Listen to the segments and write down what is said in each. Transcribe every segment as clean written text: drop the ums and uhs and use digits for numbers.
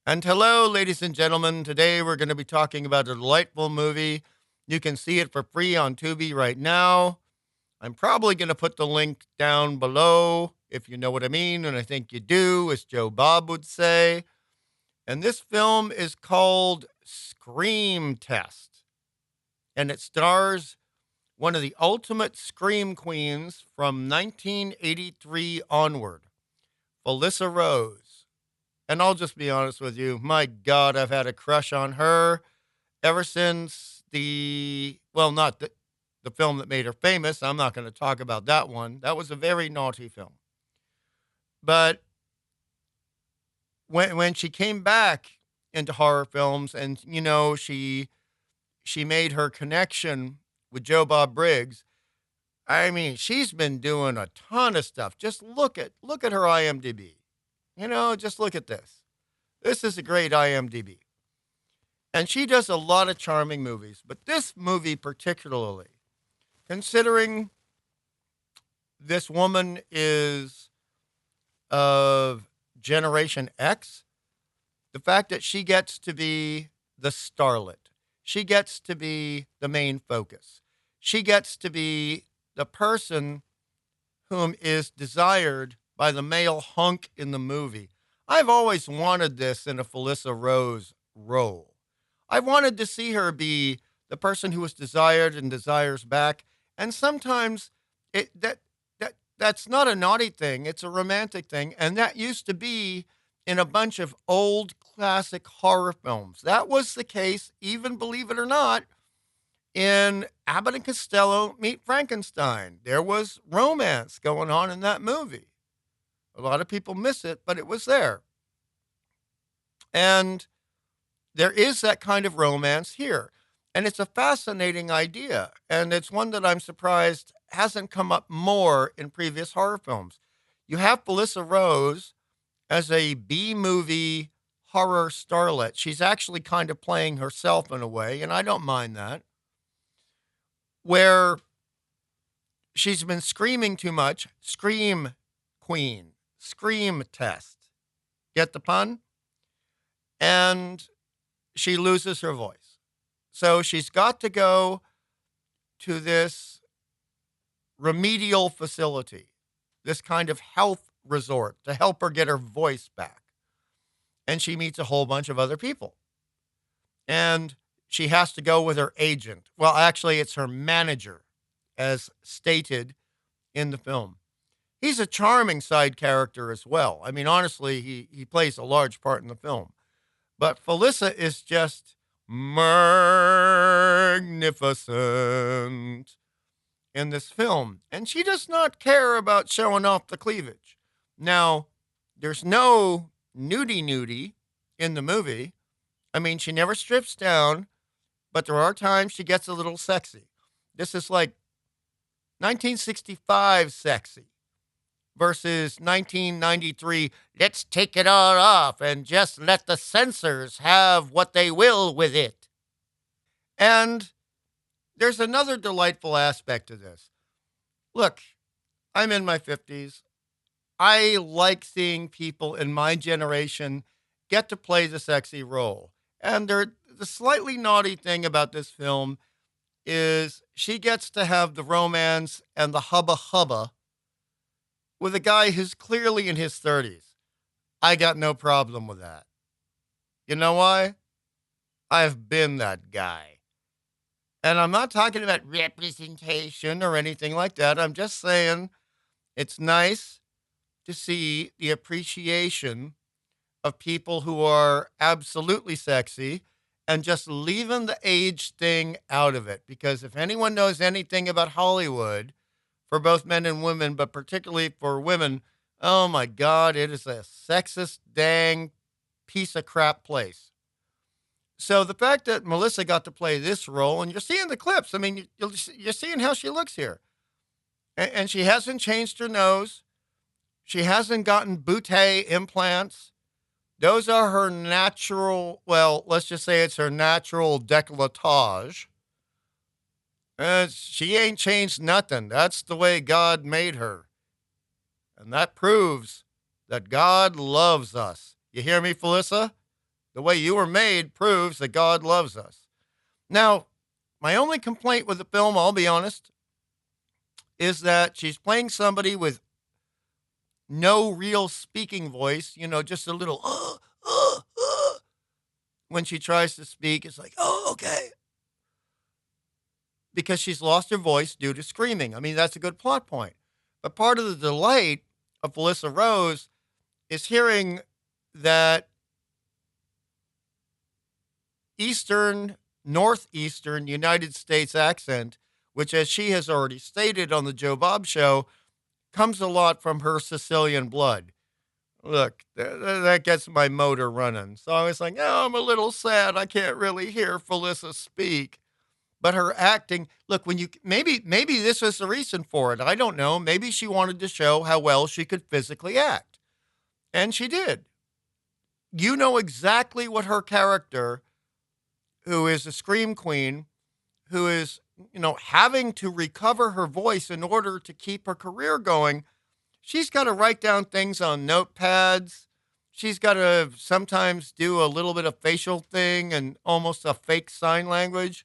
And hello, ladies and gentlemen. Today we're going to be talking about a delightful movie. You can see it for free on Tubi right now. I'm probably going to put the link down below if you know what I mean, and I think you do, as Joe Bob would say. And this film is called Scream Test, and it stars one of the ultimate scream queens from 1983 onward, Felissa Rose. And I'll just be honest with you, my God, I've had a crush on her ever since not the film that made her famous. I'm not going to talk about that one. That was a very naughty film. But when she came back into horror films and, she made her connection with Joe Bob Briggs, I mean, she's been doing a ton of stuff. Just look at her IMDb. Just look at this. This is a great IMDb. And she does a lot of charming movies, but this movie particularly, considering this woman is of Generation X, the fact that she gets to be the starlet, she gets to be the main focus, she gets to be the person whom is desired by the male hunk in the movie. I've always wanted this in a Felissa Rose role. I wanted to see her be the person who was desired and desires back. And sometimes that's not a naughty thing, it's a romantic thing. And that used to be in a bunch of old classic horror films. That was the case, even believe it or not, in Abbott and Costello Meet Frankenstein. There was romance going on in that movie. A lot of people miss it, but it was there. And there is that kind of romance here. And it's a fascinating idea. And it's one that I'm surprised hasn't come up more in previous horror films. You have Felissa Rose as a B movie horror starlet. She's actually kind of playing herself in a way, and I don't mind that. Where she's been screaming too much. Scream queen. Scream test. Get the pun? And she loses her voice. So she's got to go to this remedial facility, this kind of health resort to help her get her voice back. And she meets a whole bunch of other people. And she has to go with her agent. Well, actually, it's her manager, as stated in the film. He's a charming side character as well. I mean, honestly, he plays a large part in the film. But Felissa is just magnificent in this film. And she does not care about showing off the cleavage. Now, there's no nudie in the movie. I mean, she never strips down, but there are times she gets a little sexy. This is like 1965 sexy versus 1993, let's take it all off and just let the censors have what they will with it. And there's another delightful aspect to this. Look, I'm in my 50s. I like seeing people in my generation get to play the sexy role. And the slightly naughty thing about this film is she gets to have the romance and the hubba with a guy who's clearly in his 30s. I got no problem with that. You know why? I've been that guy. And I'm not talking about representation or anything like that. I'm just saying it's nice to see the appreciation of people who are absolutely sexy and just leaving the age thing out of it. Because if anyone knows anything about Hollywood, for both men and women, but particularly for women, oh my God, it is a sexist dang piece of crap place. So the fact that Melissa got to play this role, and you're seeing the clips, I mean, you're seeing how she looks here. And she hasn't changed her nose. She hasn't gotten bootay implants. Those are her natural, well, let's just say it's her natural décolletage. She ain't changed nothing. That's the way God made her. And that proves that God loves us. You hear me, Felissa? The way you were made proves that God loves us. Now, my only complaint with the film, I'll be honest, is that she's playing somebody with no real speaking voice, just a little, when she tries to speak. It's like, oh, okay. Because she's lost her voice due to screaming. I mean, that's a good plot point. But part of the delight of Felissa Rose is hearing that northeastern United States accent, which, as she has already stated on the Joe Bob Show, comes a lot from her Sicilian blood. Look, that gets my motor running. So I was like, oh, I'm a little sad I can't really hear Felissa speak. But her acting, look, when you maybe this was the reason for it. I don't know. Maybe she wanted to show how well she could physically act. And she did. You know exactly what her character, who is a scream queen, who is, having to recover her voice in order to keep her career going, she's got to write down things on notepads. She's got to sometimes do a little bit of facial thing and almost a fake sign language.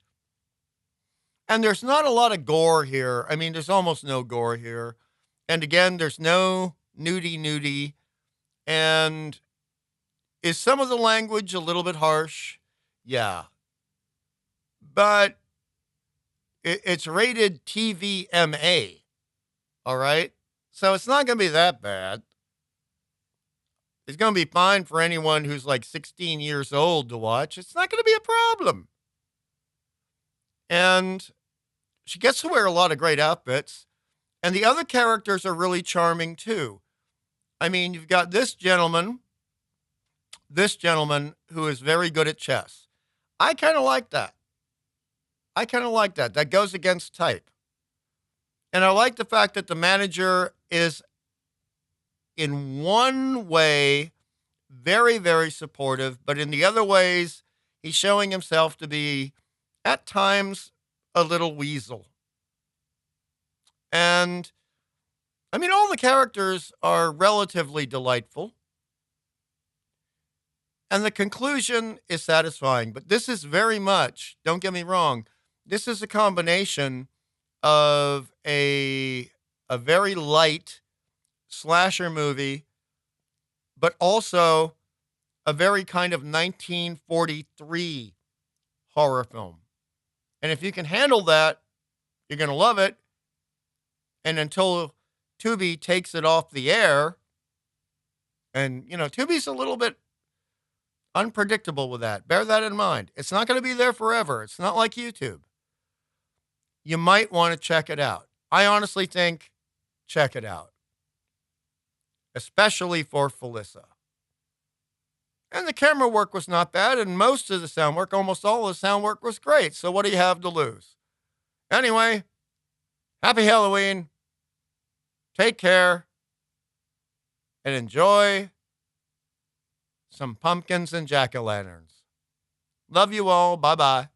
And there's not a lot of gore here. I mean, there's almost no gore here. And again, there's no nudie. And is some of the language a little bit harsh? Yeah. But it's rated TVMA. All right. So it's not going to be that bad. It's going to be fine for anyone who's like 16 years old to watch. It's not going to be a problem. And she gets to wear a lot of great outfits. And the other characters are really charming too. I mean, you've got this gentleman who is very good at chess. I kind of like that. That goes against type. And I like the fact that the manager is, in one way, very, very supportive, but in the other ways, he's showing himself to be, at times, a little weasel. And, I mean, all the characters are relatively delightful. And the conclusion is satisfying. But this is very much, don't get me wrong, this is a combination of a very light slasher movie, but also a very kind of 1943 horror film. And if you can handle that, you're going to love it. And until Tubi takes it off the air, and, Tubi's a little bit unpredictable with that. Bear that in mind. It's not going to be there forever. It's not like YouTube. You might want to check it out. I honestly think check it out, especially for Felissa. And the camera work was not bad, and most of the sound work, almost all of the sound work was great. So what do you have to lose? Anyway, happy Halloween. Take care and enjoy some pumpkins and jack-o'-lanterns. Love you all. Bye-bye.